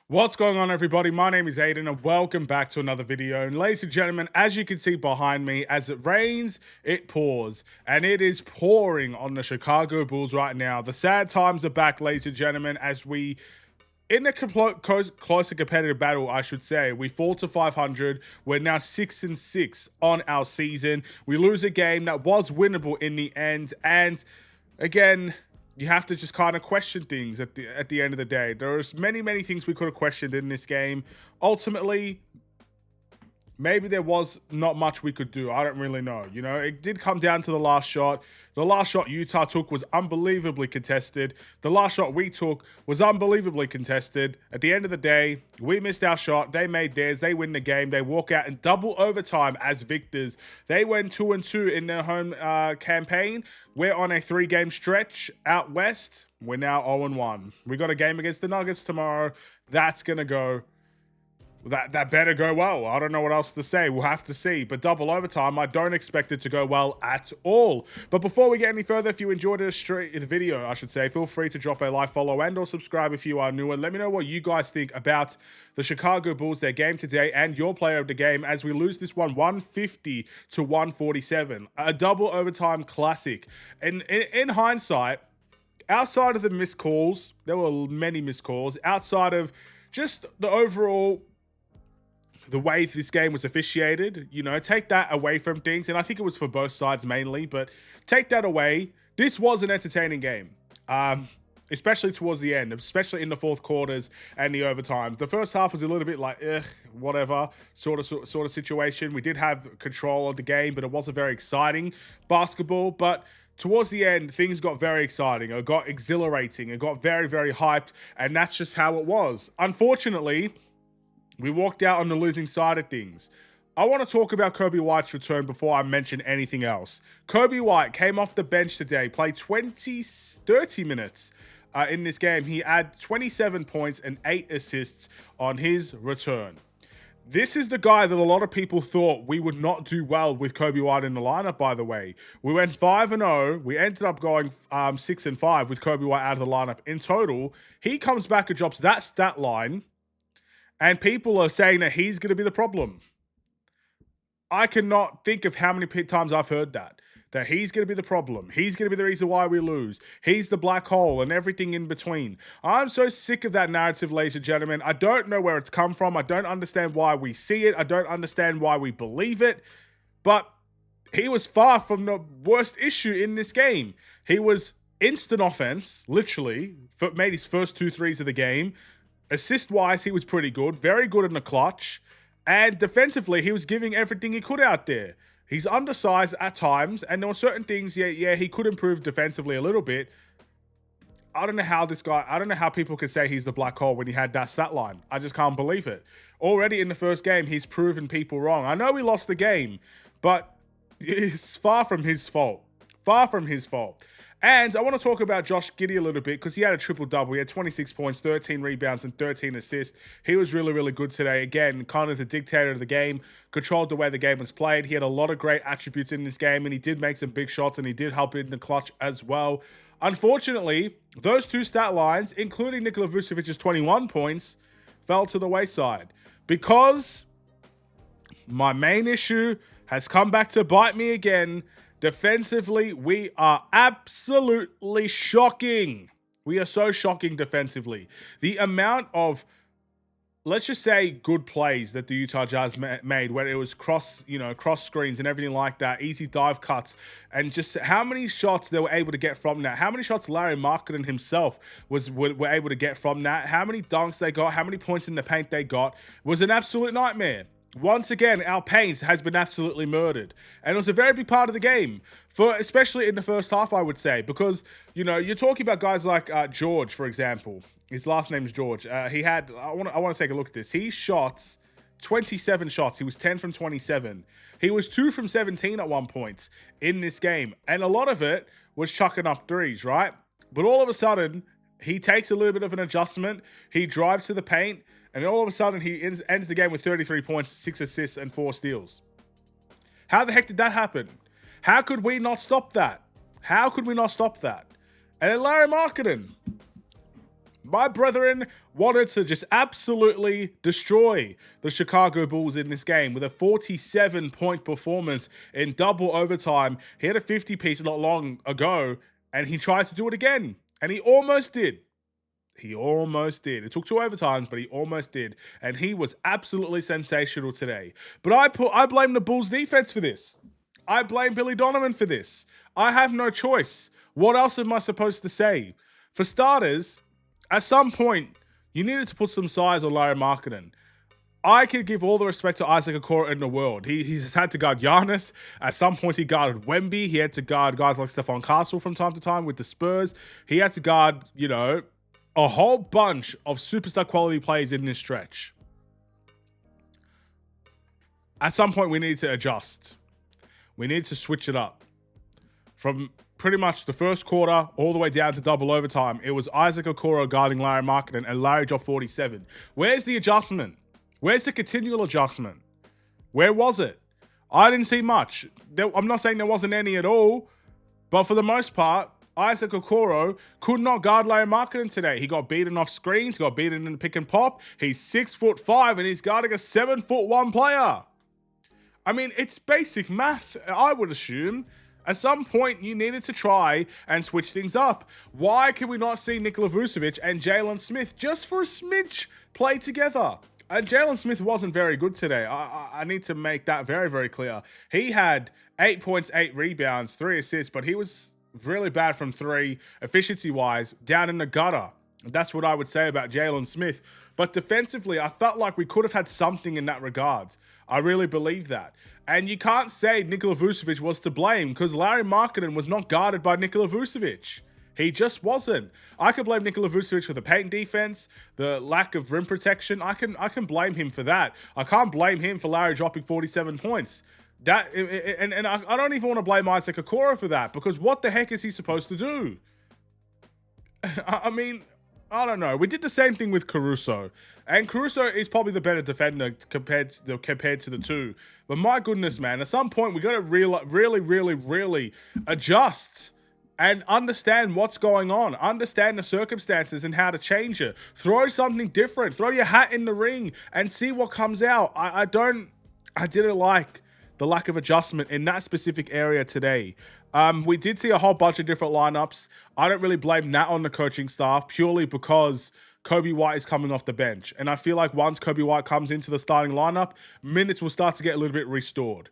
What's going on, everybody? My name is Aiden and welcome back to another video. And ladies and gentlemen, as you can see behind me, as it rains, it pours. And it is pouring on the Chicago Bulls right now. The sad times are back, ladies and gentlemen, as we, in a closer competitive battle, I should say, we fall to 500. We're now 6-6 on our season. We lose a game that was winnable in the end. And again, you have to just kind of question things at the end of the day. There's many things we could have questioned in this game. Ultimately, maybe there was not much we could do. I don't really know. You know, it did come down to the last shot. The last shot Utah took was unbelievably contested. The last shot we took was unbelievably contested. At the end of the day, we missed our shot. They made theirs. They win the game. They walk out in double overtime as victors. They went 2-2 in their home campaign. We're on a 3-game stretch out west. We're now 0-1. We got a game against the Nuggets tomorrow. That's going to go... That better go well. I don't know what else to say. We'll have to see. But double overtime, I don't expect it to go well at all. But before we get any further, if you enjoyed the video, I should say, feel free to drop a like, follow, and or subscribe if you are new. And let me know what you guys think about the Chicago Bulls, their game today, and your player of the game as we lose this one 150 to 147. A double overtime classic. And in hindsight, outside of the missed calls, there were many missed calls. Outside of just the overall... the way this game was officiated, you know, take that away from things. And I think it was for both sides mainly, but take that away. This was an entertaining game, especially towards the end, especially in the fourth quarters and the overtimes. The first half was a little bit like, whatever sort of situation. We did have control of the game, but it wasn't very exciting basketball. But towards the end, things got very exciting. It got exhilarating. It got very hyped. And that's just how it was. Unfortunately, we walked out on the losing side of things. I want to talk about Coby White's return before I mention anything else. Coby White came off the bench today, played 30 minutes in this game. He had 27 points and 8 assists on his return. This is the guy that a lot of people thought we would not do well with Coby White in the lineup, by the way. We went 5-0. We ended up going 6-5 with Coby White out of the lineup in total. He comes back and drops that stat line. And people are saying that he's going to be the problem. I cannot think of how many times I've heard that he's going to be the problem. He's going to be the reason why we lose. He's the black hole and everything in between. I'm so sick of that narrative, ladies and gentlemen. I don't know where it's come from. I don't understand why we see it. I don't understand why we believe it. But he was far from the worst issue in this game. He was instant offense, literally, made his first 2 threes of the game. Assist-wise, he was pretty good. Very good in the clutch. And defensively, he was giving everything he could out there. He's undersized at times, and there were certain things, yeah, he could improve defensively a little bit. I don't know how people could say he's the black hole when he had that stat line. I just can't believe it. Already in the first game, he's proven people wrong. I know we lost the game, but it's far from his fault. Far from his fault. And I want to talk about Josh Giddey a little bit because he had a triple-double. He had 26 points, 13 rebounds, and 13 assists. He was really good today. Again, kind of the dictator of the game, controlled the way the game was played. He had a lot of great attributes in this game, and he did make some big shots, and he did help in the clutch as well. Unfortunately, those 2 stat lines, including Nikola Vucevic's 21 points, fell to the wayside because my main issue has come back to bite me again. Defensively, we are absolutely shocking. We are so shocking defensively. The amount of, let's just say, good plays that the Utah Jazz made, where it was cross screens and everything like that, easy dive cuts, and just how many shots they were able to get from that. How many shots Larry Markkinen himself were able to get from that. How many dunks they got, how many points in the paint they got was an absolute nightmare. Once again, our pace has been absolutely murdered. And it was a very big part of the game, especially in the first half, I would say. Because, you know, you're talking about guys like George, for example. His last name's George. I want to take a look at this. He shot 27 shots. He was 10 from 27. He was 2 from 17 at one point in this game. And a lot of it was chucking up threes, right? But all of a sudden, he takes a little bit of an adjustment. He drives to the paint. And all of a sudden, he ends the game with 33 points, 6 assists, and 4 steals. How the heck did that happen? How could we not stop that? How could we not stop that? And then Larry Markkinen. My brethren wanted to just absolutely destroy the Chicago Bulls in this game with a 47-point performance in double overtime. He had a 50-piece not long ago, and he tried to do it again, and he almost did. He almost did. It took 2 overtimes, but he almost did. And he was absolutely sensational today. But I blame the Bulls defense for this. I blame Billy Donovan for this. I have no choice. What else am I supposed to say? For starters, at some point, you needed to put some size on Lauri Markkanen. I could give all the respect to Isaac Okoro in the world. He's had to guard Giannis. At some point, he guarded Wemby. He had to guard guys like Stephon Castle from time to time with the Spurs. He had to guard, a whole bunch of superstar quality players in this stretch. At some point, we need to adjust. We need to switch it up. From pretty much the first quarter all the way down to double overtime, it was Isaac Okoro guarding Lauri Markkanen, and Larry dropped 47. Where's the adjustment? Where's the continual adjustment? Where was it? I didn't see much. I'm not saying there wasn't any at all, but for the most part, Isaac Okoro could not guard Lauri Markkanen today. He got beaten off screens, got beaten in the pick and pop. He's 6'5", and he's guarding a 7'1" player. I mean, it's basic math, I would assume. At some point, you needed to try and switch things up. Why can we not see Nikola Vucevic and Jalen Smith just for a smidge play together? And Jalen Smith wasn't very good today. I need to make that very, very clear. He had 8 points, 8 rebounds, 3 assists, but he was really bad from 3, efficiency-wise, down in the gutter. That's what I would say about Jalen Smith. But defensively, I felt like we could have had something in that regard. I really believe that. And you can't say Nikola Vucevic was to blame because Lauri Markkanen was not guarded by Nikola Vucevic. He just wasn't. I could blame Nikola Vucevic for the paint defense, the lack of rim protection. I can blame him for that. I can't blame him for Larry dropping 47 points. I don't even want to blame Isaac Okoro for that because what the heck is he supposed to do? I mean, I don't know. We did the same thing with Caruso, and Caruso is probably the better defender compared to the two. But my goodness, man, at some point we got to really adjust and understand what's going on, understand the circumstances and how to change it. Throw something different. Throw your hat in the ring and see what comes out. I didn't like the lack of adjustment in that specific area today. We did see a whole bunch of different lineups. I don't really blame that on the coaching staff purely because Coby White is coming off the bench. And I feel like once Coby White comes into the starting lineup, minutes will start to get a little bit restored.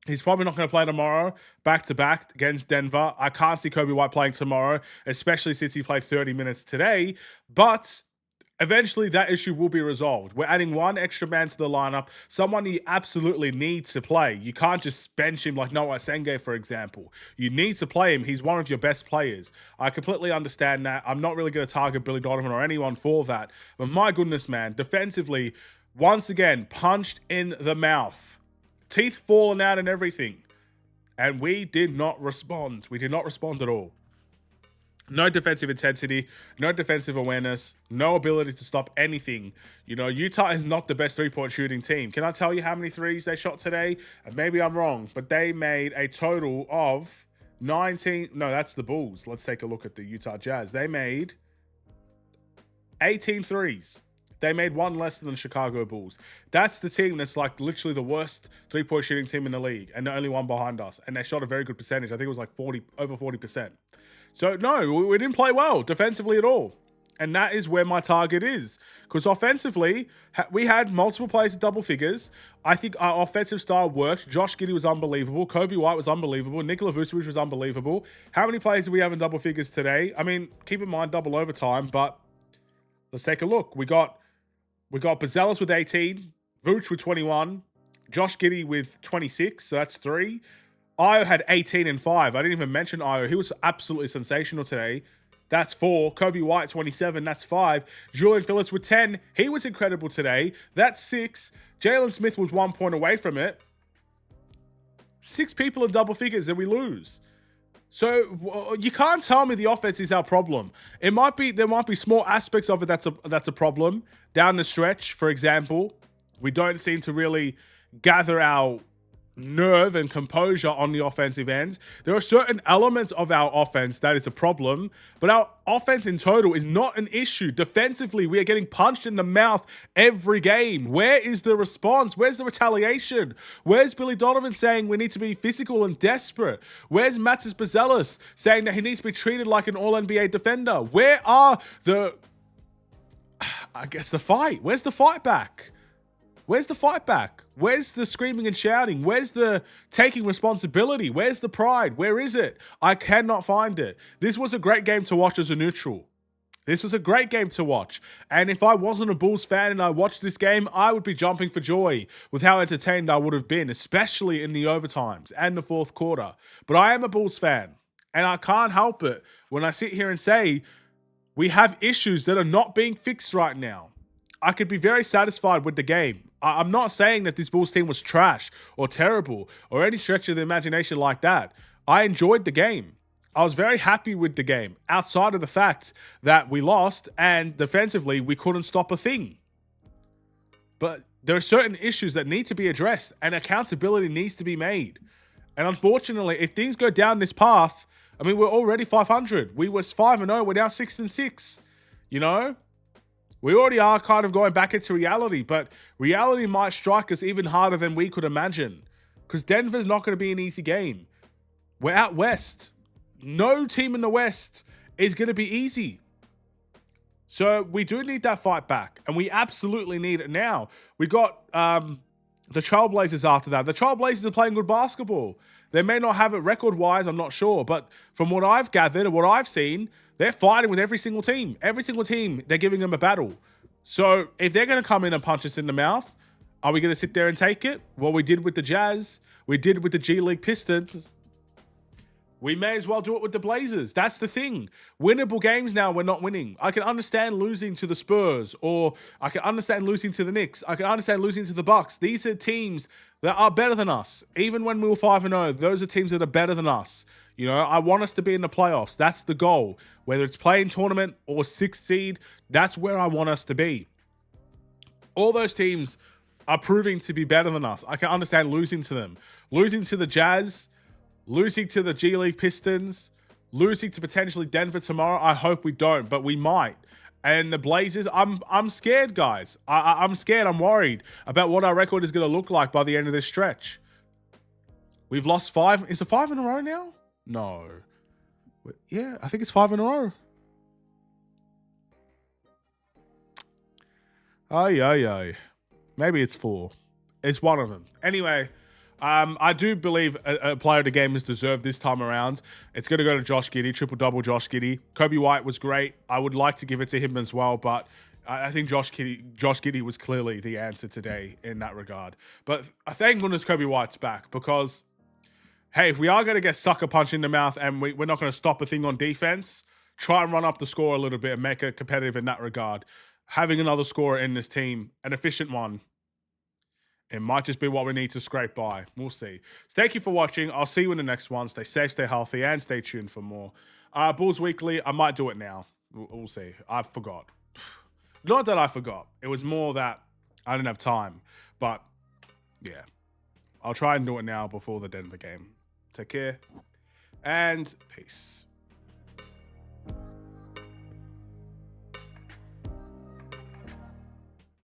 He's probably not going to play tomorrow, back-to-back against Denver. I can't see Coby White playing tomorrow, especially since he played 30 minutes today. But eventually, that issue will be resolved. We're adding one extra man to the lineup, someone you absolutely need to play. You can't just bench him like Noah Senge, for example. You need to play him. He's one of your best players. I completely understand that. I'm not really going to target Billy Donovan or anyone for that. But my goodness, man, defensively, once again, punched in the mouth. Teeth falling out and everything. And we did not respond. We did not respond at all. No defensive intensity, no defensive awareness, no ability to stop anything. You know, Utah is not the best three-point shooting team. Can I tell you how many threes they shot today? And maybe I'm wrong, but they made a total of 19. No, that's the Bulls. Let's take a look at the Utah Jazz. They made 18 threes. They made one less than the Chicago Bulls. That's the team that's like literally the worst three-point shooting team in the league, and the only one behind us. And they shot a very good percentage. I think it was like over 40%. So, no, we didn't play well defensively at all. And that is where my target is. Because offensively, we had multiple players at double figures. I think our offensive style worked. Josh Giddey was unbelievable. Coby White was unbelievable. Nikola Vucevic was unbelievable. How many players do we have in double figures today? I mean, keep in mind double overtime, but let's take a look. We got Bazelis with 18, Vooch with 21, Josh Giddey with 26, so that's 3. Ayo had 18 and 5. I didn't even mention Ayo. He was absolutely sensational today. That's 4. Coby White, 27. That's 5. Julian Phillips with 10. He was incredible today. That's 6. Jalen Smith was 1 point away from it. 6 people in double figures and we lose. So you can't tell me the offense is our problem. There might be small aspects of it that's a problem. Down the stretch, for example, we don't seem to really gather our nerve and composure on the offensive end. There are certain elements of our offense that is a problem, but our offense in total is not an issue. Defensively, we are getting punched in the mouth every game. Where is the response? Where's the retaliation? Where's Billy Donovan saying we need to be physical and desperate? Where's Matas Bazelis saying that he needs to be treated like an All-NBA defender? Where are the fight? Where's the fight back? Where's the fight back? Where's the screaming and shouting? Where's the taking responsibility? Where's the pride? Where is it? I cannot find it. This was a great game to watch as a neutral. This was a great game to watch. And if I wasn't a Bulls fan and I watched this game, I would be jumping for joy with how entertained I would have been, especially in the overtimes and the fourth quarter. But I am a Bulls fan, and I can't help it when I sit here and say we have issues that are not being fixed right now. I could be very satisfied with the game. I'm not saying that this Bulls team was trash or terrible or any stretch of the imagination like that. I enjoyed the game. I was very happy with the game, outside of the fact that we lost and defensively we couldn't stop a thing. But there are certain issues that need to be addressed and accountability needs to be made. And unfortunately, if things go down this path, I mean, we're already 500. We was 5-0. We're now 6-6. You know? We already are kind of going back into reality, but reality might strike us even harder than we could imagine. Because Denver's not going to be an easy game. We're out west. No team in the West is going to be easy. So we do need that fight back, and we absolutely need it now. We got the Trailblazers after that. The Trailblazers are playing good basketball. They may not have it record-wise, I'm not sure, but from what I've gathered and what I've seen, they're fighting with every single team. Every single team, they're giving them a battle. So if they're going to come in and punch us in the mouth, are we going to sit there and take it? Well, we did with the Jazz. We did with the G League Pistons. We may as well do it with the Blazers. That's the thing. Winnable games now, we're not winning. I can understand losing to the Spurs, or I can understand losing to the Knicks. I can understand losing to the Bucks. These are teams that are better than us. Even when we were 5-0, those are teams that are better than us. You know, I want us to be in the playoffs. That's the goal. Whether it's playing tournament or 6th seed, that's where I want us to be. All those teams are proving to be better than us. I can understand losing to them. Losing to the Jazz, losing to the G League Pistons, losing to potentially Denver tomorrow. I hope we don't, but we might. And the Blazers, I'm scared, guys. I'm scared. I'm worried about what our record is going to look like by the end of this stretch. We've lost 5. Is it 5 in a row now? No. Yeah, I think it's 5 in a row. Ay. Maybe it's 4. It's one of them. Anyway, I do believe a player of the game is deserved this time around. It's going to go to Josh Giddey, triple-double Josh Giddey. Kobe White was great. I would like to give it to him as well, but I think Josh Giddey was clearly the answer today in that regard. But thank goodness Kobe White's back, because hey, if we are going to get sucker punched in the mouth and we're not going to stop a thing on defense, try and run up the score a little bit and make it competitive in that regard. Having another scorer in this team, an efficient one, it might just be what we need to scrape by. We'll see. So thank you for watching. I'll see you in the next one. Stay safe, stay healthy, and stay tuned for more. Bulls Weekly, I might do it now. We'll see. I forgot. Not that I forgot. It was more that I didn't have time. But, yeah. I'll try and do it now before the Denver game. Take care, and peace.